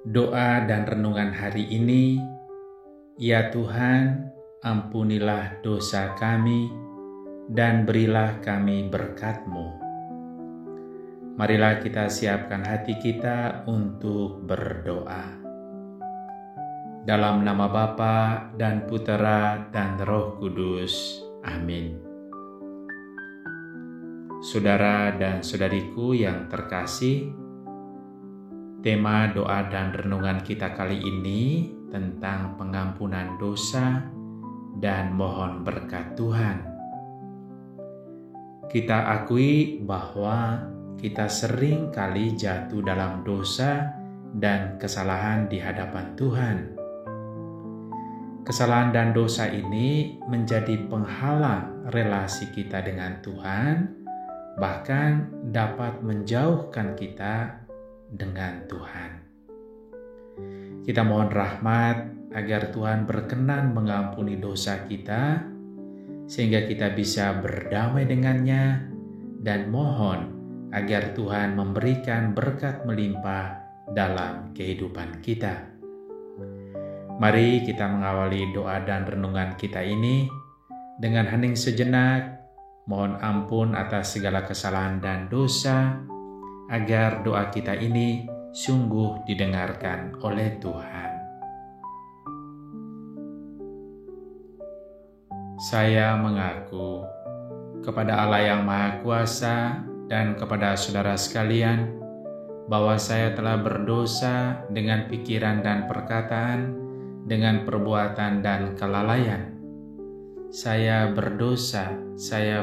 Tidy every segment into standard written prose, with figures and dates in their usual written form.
Doa dan renungan hari ini, ya Tuhan, ampunilah dosa kami dan berilah kami berkat-Mu. Marilah kita siapkan hati kita untuk berdoa. Dalam nama Bapa dan Putera dan Roh Kudus. Amin. Saudara dan saudariku yang terkasih, tema doa dan renungan kita kali ini tentang pengampunan dosa dan mohon berkat Tuhan. Kita akui bahwa kita sering kali jatuh dalam dosa dan kesalahan di hadapan Tuhan. Kesalahan dan dosa ini menjadi penghalang relasi kita dengan Tuhan, bahkan dapat menjauhkan kita dengan Tuhan. Kita mohon rahmat agar Tuhan berkenan mengampuni dosa kita, sehingga kita bisa berdamai dengannya, dan mohon agar Tuhan memberikan berkat melimpah dalam kehidupan kita. Mari kita mengawali doa dan renungan kita ini dengan hening sejenak, mohon ampun atas segala kesalahan dan dosa, agar doa kita ini sungguh didengarkan oleh Tuhan. Saya mengaku kepada Allah yang Maha Kuasa dan kepada saudara sekalian bahwa saya telah berdosa dengan pikiran dan perkataan, dengan perbuatan dan kelalaian. Saya berdosa, saya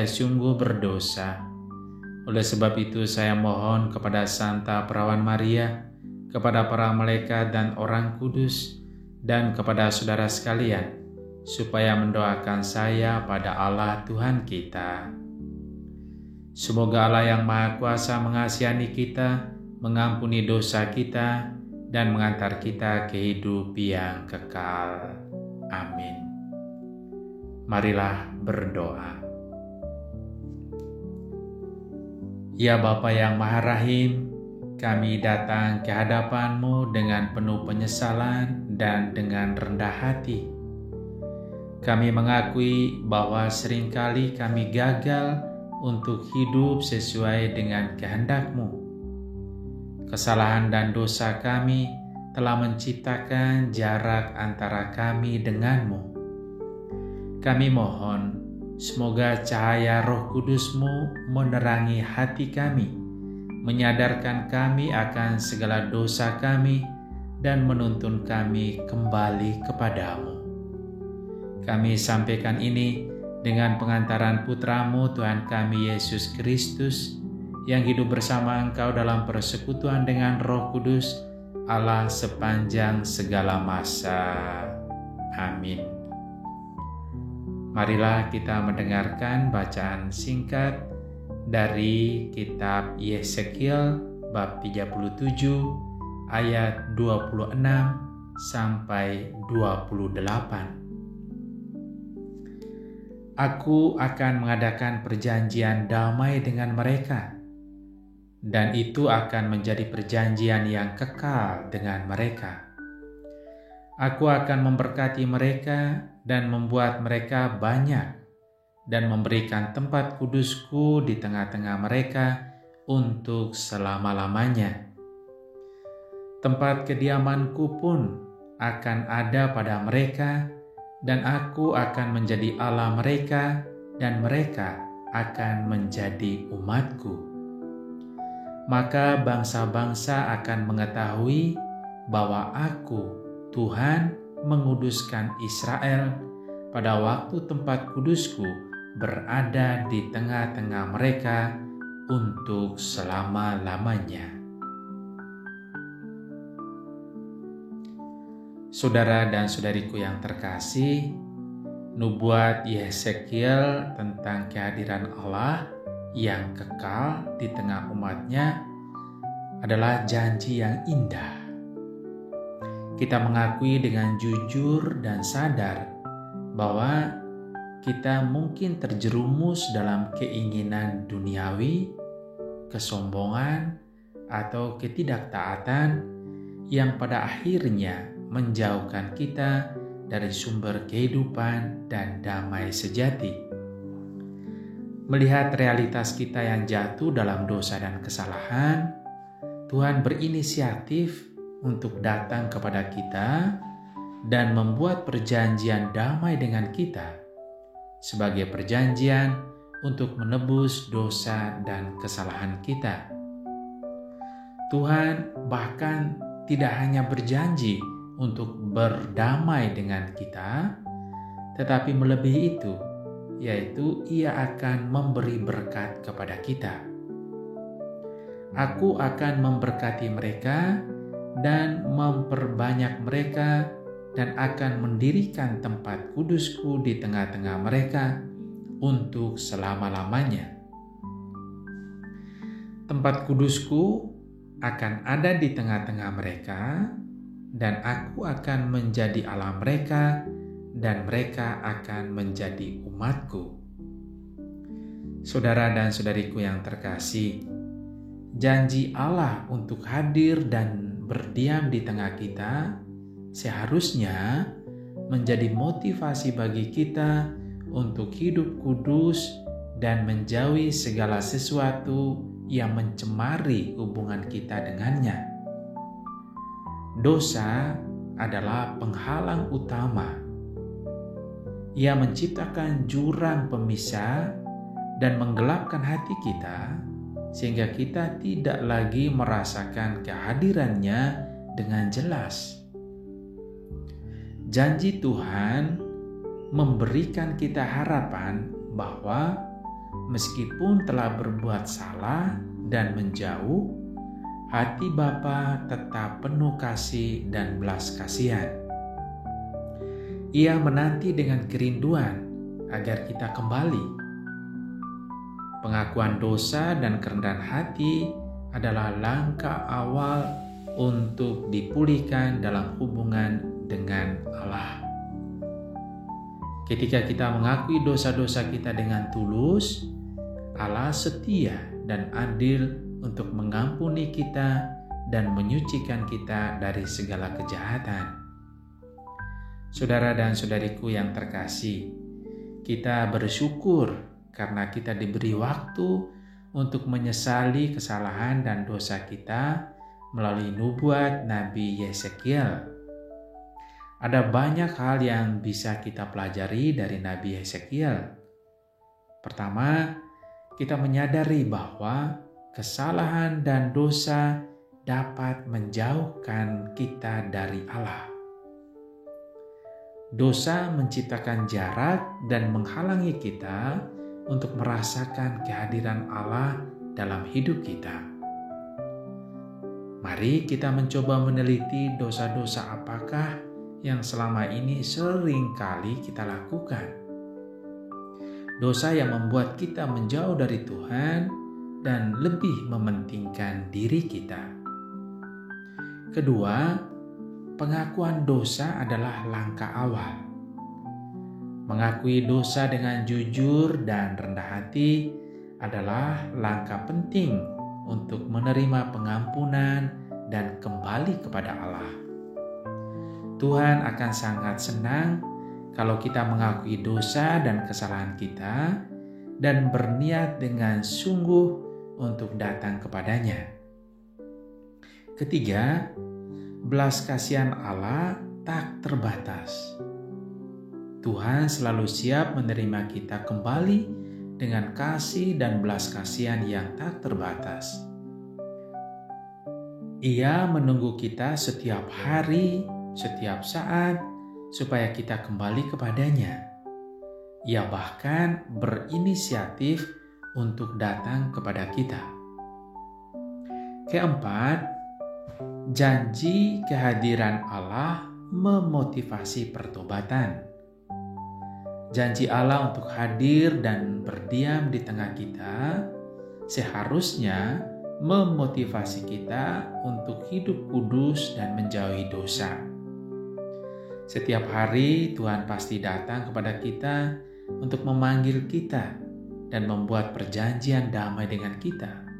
sungguh berdosa. Oleh sebab itu saya mohon kepada Santa Perawan Maria, kepada para malaikat dan orang kudus, dan kepada saudara sekalian, supaya mendoakan saya pada Allah Tuhan kita. Semoga Allah yang Maha Kuasa mengasihani kita, mengampuni dosa kita, dan mengantar kita ke hidup yang kekal. Amin. Marilah berdoa. Ya Bapa yang Maha Rahim, kami datang ke hadapan-Mu dengan penuh penyesalan dan dengan rendah hati. Kami mengakui bahwa seringkali kami gagal untuk hidup sesuai dengan kehendak-Mu. Kesalahan dan dosa kami telah menciptakan jarak antara kami dengan-Mu. Kami mohon, semoga cahaya Roh Kudus-Mu menerangi hati kami, menyadarkan kami akan segala dosa kami, dan menuntun kami kembali kepadamu. Kami sampaikan ini dengan pengantaran Putra-Mu Tuhan kami Yesus Kristus, yang hidup bersama Engkau dalam persekutuan dengan Roh Kudus, Allah sepanjang segala masa. Amin. Marilah kita mendengarkan bacaan singkat dari kitab Yesekiel bab 37 ayat 26 sampai 28. Aku akan mengadakan perjanjian damai dengan mereka, dan itu akan menjadi perjanjian yang kekal dengan mereka. Aku akan memberkati mereka dan membuat mereka banyak, dan memberikan tempat kudusku di tengah-tengah mereka untuk selama-lamanya. Tempat kediamanku pun akan ada pada mereka, dan aku akan menjadi Allah mereka, dan mereka akan menjadi umatku. Maka bangsa-bangsa akan mengetahui bahwa aku, Tuhan, menguduskan Israel pada waktu tempat kudusku berada di tengah-tengah mereka untuk selama-lamanya. Saudara dan saudariku yang terkasih, nubuat Yesekiel tentang kehadiran Allah yang kekal di tengah umatnya adalah janji yang indah. Kita mengakui dengan jujur dan sadar bahwa kita mungkin terjerumus dalam keinginan duniawi, kesombongan, atau ketidaktaatan yang pada akhirnya menjauhkan kita dari sumber kehidupan dan damai sejati. Melihat realitas kita yang jatuh dalam dosa dan kesalahan, Tuhan berinisiatif untuk datang kepada kita dan membuat perjanjian damai dengan kita sebagai perjanjian untuk menebus dosa dan kesalahan kita. Tuhan bahkan tidak hanya berjanji untuk berdamai dengan kita, tetapi melebihi itu, yaitu Ia akan memberi berkat kepada kita. Aku akan memberkati mereka dan memperbanyak mereka dan akan mendirikan tempat kudusku di tengah-tengah mereka untuk selama-lamanya. Tempat kudusku akan ada di tengah-tengah mereka, dan aku akan menjadi Allah mereka, dan mereka akan menjadi umatku. Saudara dan saudariku yang terkasih, janji Allah untuk hadir dan berdiam di tengah kita seharusnya menjadi motivasi bagi kita untuk hidup kudus dan menjauhi segala sesuatu yang mencemari hubungan kita dengannya. Dosa adalah penghalang utama. Ia menciptakan jurang pemisah dan menggelapkan hati kita sehingga kita tidak lagi merasakan kehadirannya dengan jelas. Janji Tuhan memberikan kita harapan bahwa meskipun telah berbuat salah dan menjauh, hati Bapa tetap penuh kasih dan belas kasihan. Ia menanti dengan kerinduan agar kita kembali. Pengakuan dosa dan kerendahan hati adalah langkah awal untuk dipulihkan dalam hubungan dengan Allah. Ketika kita mengakui dosa-dosa kita dengan tulus, Allah setia dan adil untuk mengampuni kita dan menyucikan kita dari segala kejahatan. Saudara dan saudariku yang terkasih, kita bersyukur karena kita diberi waktu untuk menyesali kesalahan dan dosa kita melalui nubuat Nabi Yesekiel. Ada banyak hal yang bisa kita pelajari dari Nabi Yesekiel. Pertama, kita menyadari bahwa kesalahan dan dosa dapat menjauhkan kita dari Allah. Dosa menciptakan jarak dan menghalangi kita untuk merasakan kehadiran Allah dalam hidup kita. Mari kita mencoba meneliti dosa-dosa apakah yang selama ini sering kali kita lakukan. Dosa yang membuat kita menjauh dari Tuhan dan lebih mementingkan diri kita. Kedua, pengakuan dosa adalah langkah awal. Mengakui dosa dengan jujur dan rendah hati adalah langkah penting untuk menerima pengampunan dan kembali kepada Allah. Tuhan akan sangat senang kalau kita mengakui dosa dan kesalahan kita dan berniat dengan sungguh untuk datang kepadanya. Ketiga, belas kasihan Allah tak terbatas. Tuhan selalu siap menerima kita kembali dengan kasih dan belas kasihan yang tak terbatas. Ia menunggu kita setiap hari, setiap saat, supaya kita kembali kepadanya. Ia bahkan berinisiatif untuk datang kepada kita. Keempat, janji kehadiran Allah memotivasi pertobatan. Janji Allah untuk hadir dan berdiam di tengah kita seharusnya memotivasi kita untuk hidup kudus dan menjauhi dosa. Setiap hari Tuhan pasti datang kepada kita untuk memanggil kita dan membuat perjanjian damai dengan kita.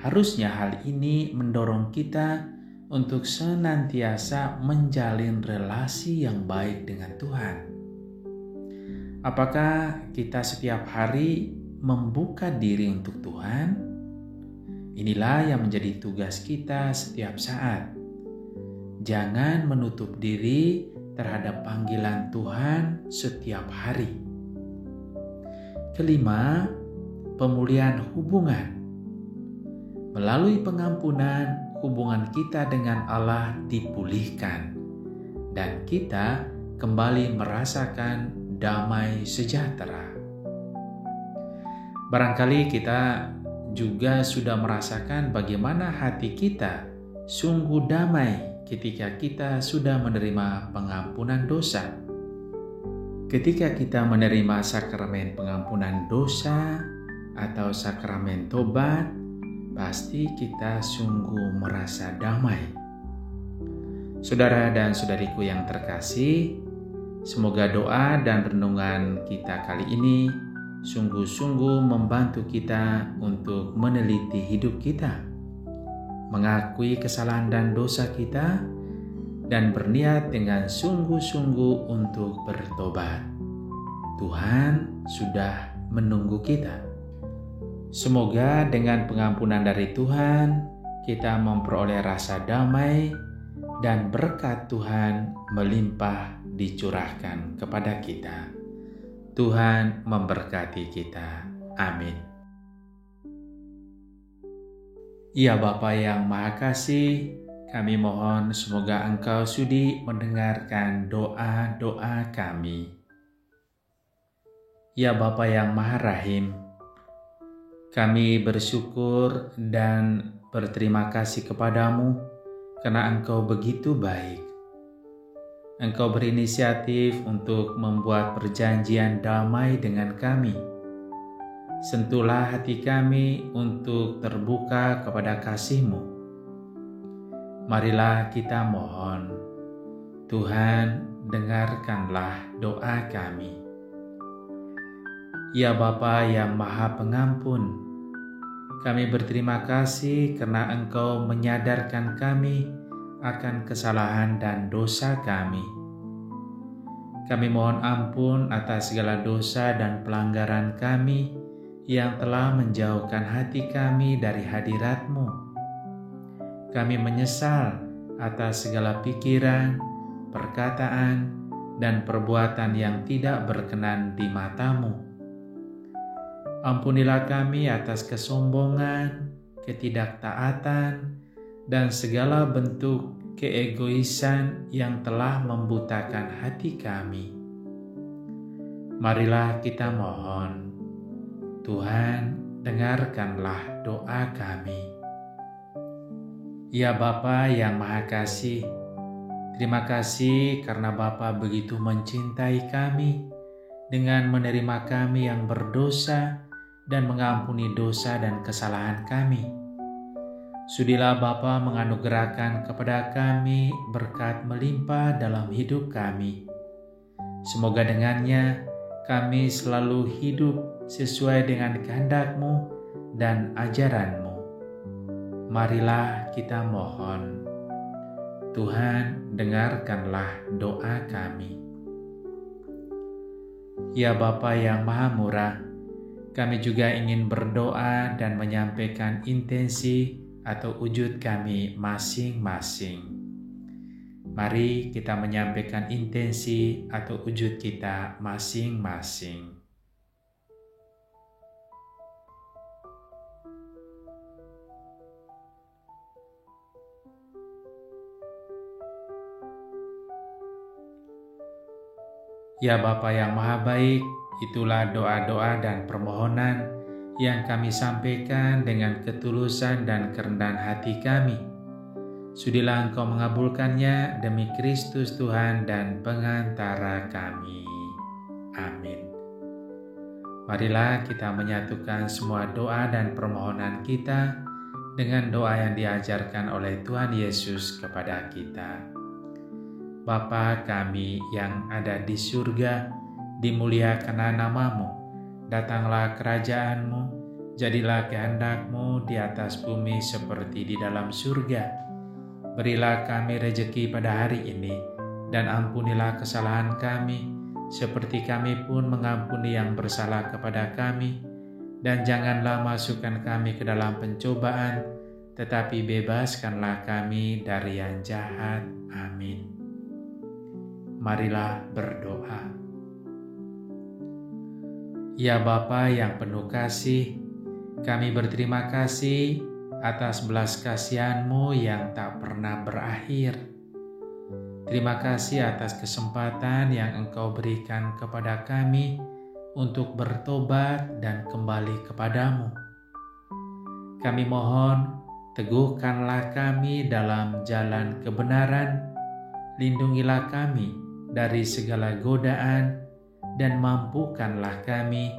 Harusnya hal ini mendorong kita untuk senantiasa menjalin relasi yang baik dengan Tuhan. Apakah kita setiap hari membuka diri untuk Tuhan? Inilah yang menjadi tugas kita setiap saat. Jangan menutup diri terhadap panggilan Tuhan setiap hari. Kelima, pemulihan hubungan. Melalui pengampunan, hubungan kita dengan Allah dipulihkan dan kita kembali merasakan damai sejahtera. Barangkali kita juga sudah merasakan bagaimana hati kita sungguh damai ketika kita sudah menerima pengampunan dosa. Ketika kita menerima sakramen pengampunan dosa atau sakramen tobat, pasti kita sungguh merasa damai. Saudara dan saudariku yang terkasih, semoga doa dan renungan kita kali ini sungguh-sungguh membantu kita untuk meneliti hidup kita, mengakui kesalahan dan dosa kita, dan berniat dengan sungguh-sungguh untuk bertobat. Tuhan sudah menunggu kita. Semoga dengan pengampunan dari Tuhan, kita memperoleh rasa damai dan berkat Tuhan melimpah dicurahkan kepada kita. Tuhan memberkati kita. Amin. Ya Bapa yang Maha Kasih, kami mohon semoga Engkau sudi mendengarkan doa-doa kami. Ya Bapa yang Maha Rahim, kami bersyukur dan berterima kasih kepadamu karena Engkau begitu baik. Engkau berinisiatif untuk membuat perjanjian damai dengan kami. Sentuhlah hati kami untuk terbuka kepada kasih-Mu. Marilah kita mohon, Tuhan dengarkanlah doa kami. Ya Bapa yang Maha Pengampun, kami berterima kasih karena Engkau menyadarkan kami akan kesalahan dan dosa kami. Kami mohon ampun atas segala dosa dan pelanggaran kami yang telah menjauhkan hati kami dari hadirat-Mu. Kami menyesal atas segala pikiran, perkataan, dan perbuatan yang tidak berkenan di mata-Mu. Ampunilah kami atas kesombongan, ketidaktaatan, dan segala bentuk keegoisan yang telah membutakan hati kami. Marilah kita mohon, Tuhan dengarkanlah doa kami. Ya Bapa yang Maha Kasih, terima kasih karena Bapa begitu mencintai kami dengan menerima kami yang berdosa dan mengampuni dosa dan kesalahan kami. Sudilah Bapa menganugerahkan kepada kami berkat melimpah dalam hidup kami. Semoga dengannya kami selalu hidup sesuai dengan kehendak-Mu dan ajaran-Mu. Marilah kita mohon, Tuhan dengarkanlah doa kami. Ya Bapa yang Maha Murah, kami juga ingin berdoa dan menyampaikan intensi atau wujud kami masing-masing. Mari kita menyampaikan intensi atau wujud kita masing-masing. Ya Bapa yang Maha Baik, itulah doa-doa dan permohonan yang kami sampaikan dengan ketulusan dan kerendahan hati kami. Sudilah Engkau mengabulkannya demi Kristus Tuhan dan pengantara kami. Amin. Marilah kita menyatukan semua doa dan permohonan kita dengan doa yang diajarkan oleh Tuhan Yesus kepada kita. Bapa kami yang ada di surga, dimuliakanlah nama-Mu, datanglah kerajaan-Mu, Jadilah kehendak-Mu di atas bumi seperti di dalam surga. Berilah kami rejeki pada hari ini, dan ampunilah kesalahan kami, seperti kami pun mengampuni yang bersalah kepada kami. Dan janganlah masukkan kami ke dalam pencobaan, tetapi bebaskanlah kami dari yang jahat. Amin. Marilah berdoa. Ya Bapa yang penuh kasih, kami berterima kasih atas belas kasihan-Mu yang tak pernah berakhir. Terima kasih atas kesempatan yang Engkau berikan kepada kami untuk bertobat dan kembali kepadamu. Kami mohon, teguhkanlah kami dalam jalan kebenaran, lindungilah kami dari segala godaan, dan mampukanlah kami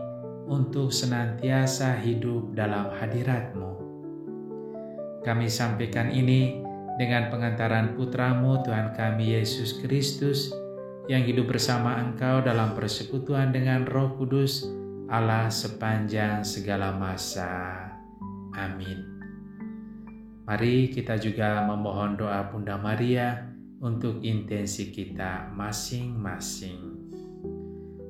untuk senantiasa hidup dalam hadirat-Mu. Kami sampaikan ini dengan pengantaran Putra-Mu Tuhan kami Yesus Kristus, yang hidup bersama Engkau dalam persekutuan dengan Roh Kudus, Allah sepanjang segala masa. Amin. Mari kita juga memohon doa Bunda Maria untuk intensi kita masing-masing.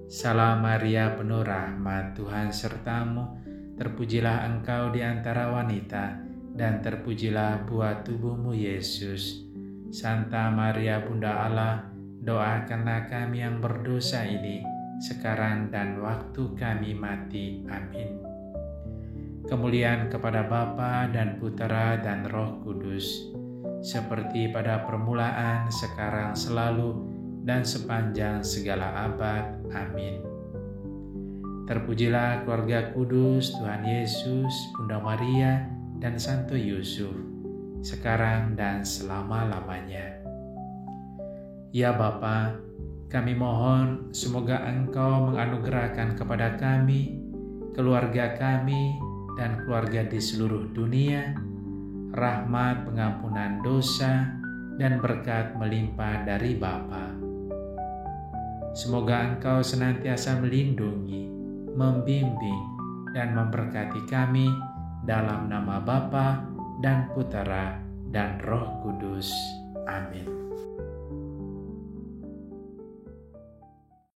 Salam Maria, penuh rahmat, Tuhan sertamu, terpujilah Engkau di antara wanita, dan terpujilah buah tubuhmu Yesus. Santa Maria Bunda Allah, doakanlah kami yang berdosa ini, sekarang dan waktu kami mati. Amin. Kemuliaan kepada Bapa dan Putera dan Roh Kudus, seperti pada permulaan, sekarang, selalu, dan sepanjang segala abad. Amin. Terpujilah keluarga kudus Tuhan Yesus, Bunda Maria, dan Santo Yusuf, sekarang dan selama-lamanya. Ya Bapa, kami mohon semoga Engkau menganugerahkan kepada kami, keluarga kami, dan keluarga di seluruh dunia, rahmat pengampunan dosa, dan berkat melimpah dari Bapa. Semoga Engkau senantiasa melindungi, membimbing, dan memberkati kami dalam nama Bapa dan Putera dan Roh Kudus. Amin.